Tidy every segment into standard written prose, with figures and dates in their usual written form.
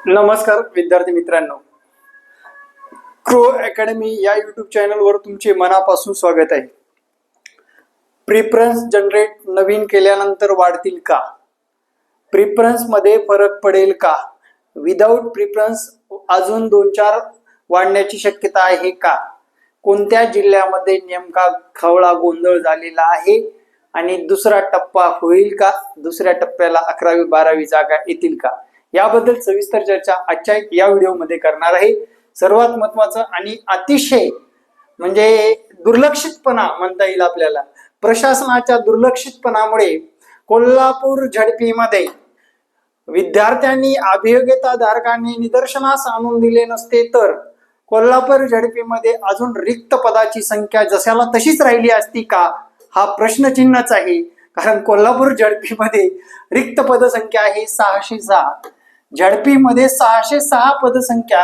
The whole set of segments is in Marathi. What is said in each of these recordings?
नमस्कार विद्यार्थी मित्रांनो, क्रो अकॅडमी या यूट्यूब चॅनलवर तुमचे मनापासून स्वागत आहे. प्रिफरन्स जनरेट नवीन केल्यानंतर वाढतील का? प्रिफरन्स मध्ये फरक पडेल का? विदाउट प्रिफरन्स अजून 2-4 वाढण्याची शक्यता आहे का? कोणत्या जिल्ह्यामध्ये नेमका खवळा गोंधळ झालेला आहे आणि दुसरा टप्पा होईल का? दुसऱ्या टप्प्याला 11वी-12वी जागा येतील का? याबद्दल सविस्तर चर्चा आजच्या या व्हिडिओमध्ये करणार आहे. सर्वात महत्त्वाचं आणि अतिशय म्हणजे दुर्लक्षितपणा म्हणता येईल आपल्याला, प्रशासनाच्या दुर्लक्षितपणामुळे कोल्हापूर झडपीमध्ये विद्यार्थ्यांनी अभियोग्यताधारकांनी निदर्शनास आणून दिले नसते तर कोल्हापूर झडपीमध्ये अजून रिक्त पदाची संख्या जशाला तशीच राहिली असती का, हा प्रश्नचिन्हच आहे. कारण कोल्हापूर झडपीमध्ये रिक्त पदसंख्या आहे 606. झडपीमध्ये 606 पदसंख्या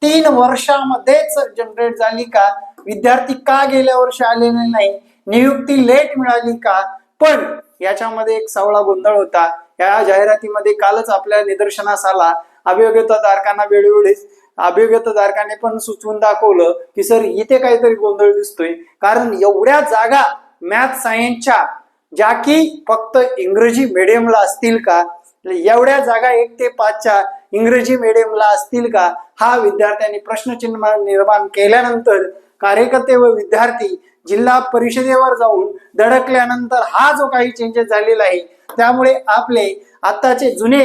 3 वर्षामध्येच जनरेट झाली का? विद्यार्थी का गेल्या वर्षी आलेले नाही? नियुक्ती लेट मिळाली का? पण याच्यामध्ये एक सावळा गोंधळ होता. या जाहिरातीमध्ये कालच आपल्या निदर्शनास आला. अभियोग्यताधारकांना वेळोवेळीच अभियोग्यताधारकाने पण सुचवून दाखवलं की सर इथे काहीतरी गोंधळ दिसतोय. कारण एवढ्या जागा मॅथ सायन्सच्या ज्या की फक्त इंग्रजी मीडियमला असतील का, एवढ्या जागा 1 ते 5च्या इंग्रजी मीडियमला असतील का, हा विद्यार्थ्यांनी प्रश्नचिन्ह निर्माण केल्यानंतर कार्यकर्ते व विद्यार्थी जिल्हा परिषदेवर जाऊन धडकल्यानंतर हा जो काही चेंजेस झालेला आहे, त्यामुळे आपले आताचे जुने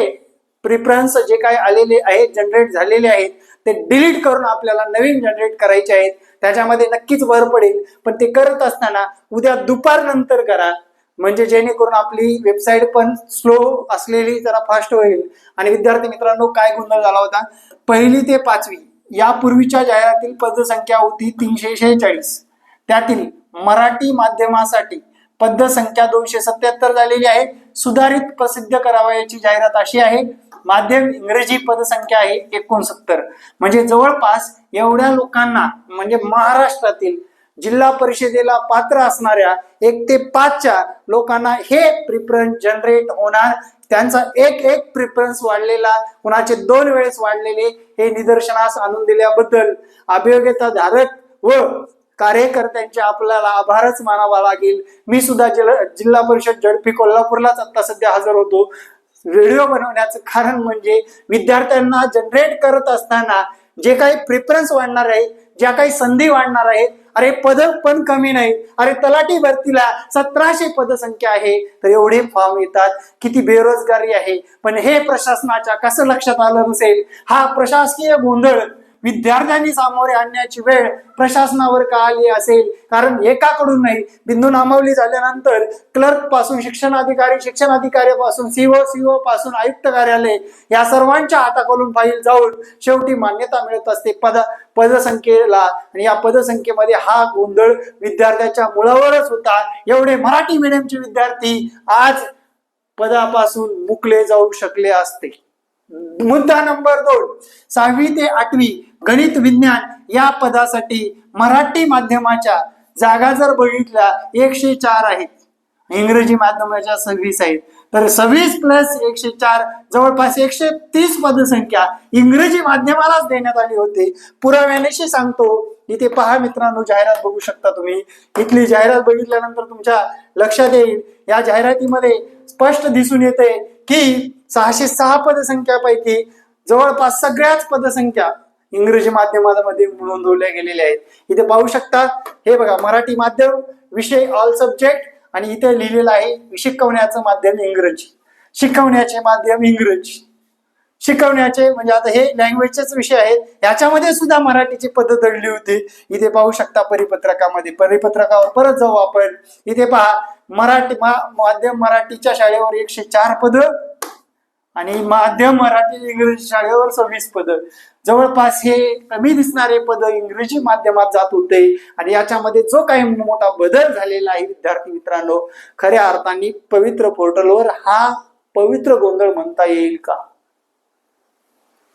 प्रिफरन्स जे काही आलेले आहेत, जनरेट झालेले आहेत, ते डिलीट करून आपल्याला नवीन जनरेट करायचे आहेत. त्याच्यामध्ये नक्कीच भर पडेल, पण ते करत असताना उद्या दुपारनंतर करा, म्हणजे जेणेकरून आपली वेबसाईट पण स्लो असलेली जरा फास्ट होईल. आणि विद्यार्थी मित्रांनो, काय गोंधळ झाला होता? 1ली ते 5वी यापूर्वीच्या जाहिरातील पदसंख्या होती 346. त्यातील मराठी माध्यमासाठी पदसंख्या 277 झालेली आहे. सुधारित प्रसिद्ध करावयाची जाहिरात अशी आहे, माध्यम इंग्रजी पदसंख्या आहे 69. म्हणजे जवळपास एवढ्या लोकांना, म्हणजे महाराष्ट्रातील जिल्हा परिषदेला पात्र असणाऱ्या 1 ते 5च्या लोकांना हे प्रिफरन्स जनरेट होणार. त्यांचा एक प्रिफरन्स वाढलेला, कुणाचे 2 वेळेस वाढलेले, हे निदर्शनास आणून दिल्याबद्दल अभियोग्यताधारक व कार्यकर्त्यांचे आपल्याला आभारच मानावा लागेल. मी सुद्धा जिल्हा परिषद झडपी कोल्हापूरलाच आता सध्या हजर होतो. व्हिडिओ बनवण्याचं कारण म्हणजे विद्यार्थ्यांना जनरेट करत असताना जे काही प्रिफरन्स वाढणार आहे, ज्या काही संधी वाढणार आहेत, अरे पद पण कमी नाही, अरे तलाठी भरतीला 1700 पदसंख्या आहे, तर एवढे फॉर्म येतात, किती बेरोजगारी आहे. पण हे प्रशासनाच्या कसं लक्षात आलं नसेल? हा प्रशासकीय गोंधळ विद्यार्थ्यांनी सामोरे आणण्याची वेळ प्रशासनावर का आली असेल? कारण एकाकडून नाही, बिंदू नामावली झाल्यानंतर क्लर्क पासून शिक्षणाधिकाऱ्यापासून सीओ पासून आयुक्त कार्यालय या सर्वांच्या हाताखालून फाईल जाऊन शेवटी मान्यता मिळत असते पदसंख्येला. आणि या पदसंख्येमध्ये हा गोंधळ विद्यार्थ्याच्या मुळावरच होता. एवढे मराठी मीडियमचे विद्यार्थी आज पदापासून मुकले जाऊ शकले असते. मुद्दा नंबर 2, 6वी ते 8वी गणित विज्ञान या पदासाठी मराठी माध्यमाच्या जागा जर बघितल्या 104 आहेत, इंग्रजी माध्यमाच्या 26 आहेत. तर 26 + 104 जवळपास 130 पदसंख्या इंग्रजी माध्यमालाच देण्यात आली होती. पुराव्यानेशी सांगतो, इथे पहा मित्रांनो, जाहिरात बघू शकता तुम्ही. इथली जाहिरात बघितल्यानंतर तुमच्या लक्षात येईल, या जाहिरातीमध्ये स्पष्ट दिसून येते की 606 पदसंख्यापैकी जवळपास सगळ्याच पदसंख्या इंग्रजी माध्यमामध्ये नोंदवल्या गेलेल्या आहेत. इथे पाहू शकता, हे बघा, मराठी माध्यम विषय ऑल सब्जेक्ट, आणि इथे लिहिलेलं आहे शिकवण्याचं माध्यम इंग्रजी, शिकवण्याचे माध्यम इंग्रजी, शिकवण्याचे म्हणजे आता हे लँग्वेजचेच विषय आहेत. याच्यामध्ये सुद्धा मराठीची पद दडली होती. इथे पाहू शकता परिपत्रकावर परत जाऊ आपण. इथे पहा, माध्यम मराठीच्या शाळेवर 104 पद आणि माध्यम मराठी इंग्रजी शाळेवर 26 पद. जवळपास हे कमी दिसणारे पद इंग्रजी माध्यमात जात होते. आणि याच्यामध्ये जो काही मोठा बदल झालेला आहे विद्यार्थी मित्रांनो, खऱ्या अर्थाने पवित्र पोर्टलवर हा पवित्र गोंधळ म्हणता येईल का?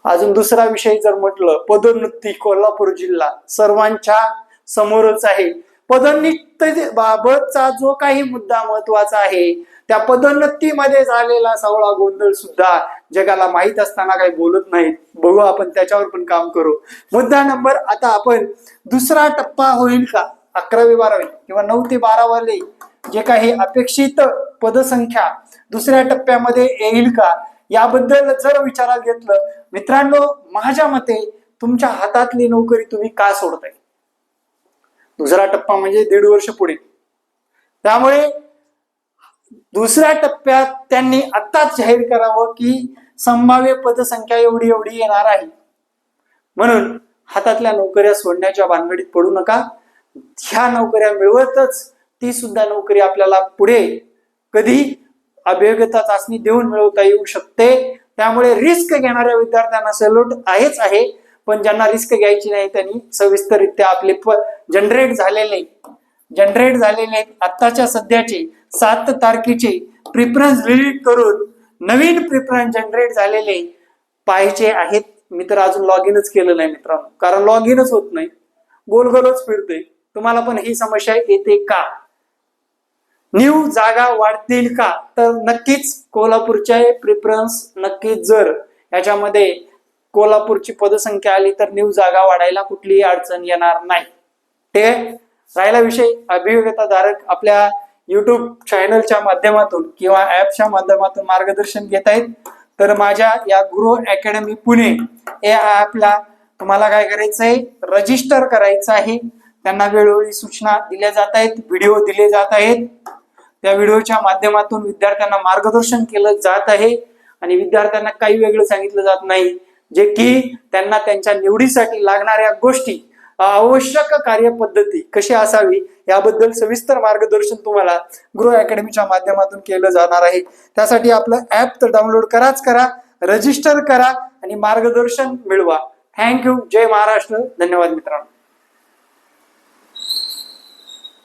अजून दुसरा विषय जर म्हटलं, पदोन्नती कोल्हापूर जिल्हा सर्वांच्या समोरच आहे. पदोन्नतीबाबतचा जो काही मुद्दा महत्वाचा आहे, त्या पदोन्नतीमध्ये झालेला सावळा गोंधळ सुद्धा जगाला माहीत असताना काही बोलत नाहीत. बघू आपण त्याच्यावर पण काम करू. मुद्दा नंबर, आता आपण दुसरा टप्पा होईल का 11वी 12वी किंवा 9 ते 12 वाले जे काही अपेक्षित पदसंख्या दुसऱ्या टप्प्यामध्ये येईल का याबद्दल जर विचारात घेतलं मित्रांनो, माझ्या मते तुमच्या हातातली नोकरी तुम्ही का सोडताय? दुसरा टप्पा म्हणजे 1.5 वर्ष पुढे. त्यामुळे दुसऱ्या टप्प्यात त्यांनी आत्ताच जाहीर करावं की संभाव्य पदसंख्या एवढी एवढी येणार आहे. म्हणून हातातल्या नोकऱ्या सोडण्याच्या भानगडीत पडू नका. ह्या नोकऱ्या मिळवतच ती सुद्धा नोकरी आपल्याला पुढे कधी अभियोग्यता चाचणी देऊन मिळवता येऊ शकते. त्यामुळे रिस्क घेणाऱ्या विद्यार्थ्यांना सॅल्यूट आहेच आहे, पण ज्यांना रिस्क घ्यायची नाही त्यांनी सविस्तररित्या आपले जनरेट झालेले आत्ताच्या सध्याचे 7 तारखेचे प्रिफरन्स डिलीट करून नवीन प्रिफरन्स जनरेट झालेले पाहिजे आहेत. मी तर अजून लॉग इनच केलं नाही मित्रांनो, कारण लॉग इनच होत नाही, गोलगोलच फिरतोय. तुम्हाला पण ही समस्या येते का? न्यू जागा वाढतील का? तर नक्कीच कोल्हापूरचे प्रिफरन्स नक्कीच, जर याच्यामध्ये कोल्हापूरची पदसंख्या आली तर न्यू जागा वाढायला कुठलीही अडचण येणार नाही. ठीक आहे. राहिला विषय अभियोग्यताधारक आपल्या युट्यूब चॅनलच्या माध्यमातून किंवा ऍपच्या माध्यमातून मार्गदर्शन घेत आहेत, तर माझ्या या गुरु अकॅडमी पुणे या ऍपला तुम्हाला काय करायचंय, रजिस्टर करायचं आहे. त्यांना वेळोवेळी सूचना दिल्या जात आहेत, व्हिडिओ दिले जात आहेत. त्या व्हिडिओच्या माध्यमातून विद्यार्थ्यांना मार्गदर्शन केलं जात आहे आणि विद्यार्थ्यांना काही वेगळं सांगितलं जात नाही, जे की त्यांना त्यांच्या निवडीसाठी लागणाऱ्या गोष्टी, आवश्यक कार्यपद्धती कशी असावी याबद्दल सविस्तर मार्गदर्शन तुम्हाला गुरु अकॅडमीच्या माध्यमातून केलं जाणार आहे. त्यासाठी आपलं ऍप तर डाउनलोड करा, रजिस्टर करा आणि मार्गदर्शन मिळवा. थँक्यू. जय महाराष्ट्र. धन्यवाद मित्रांनो.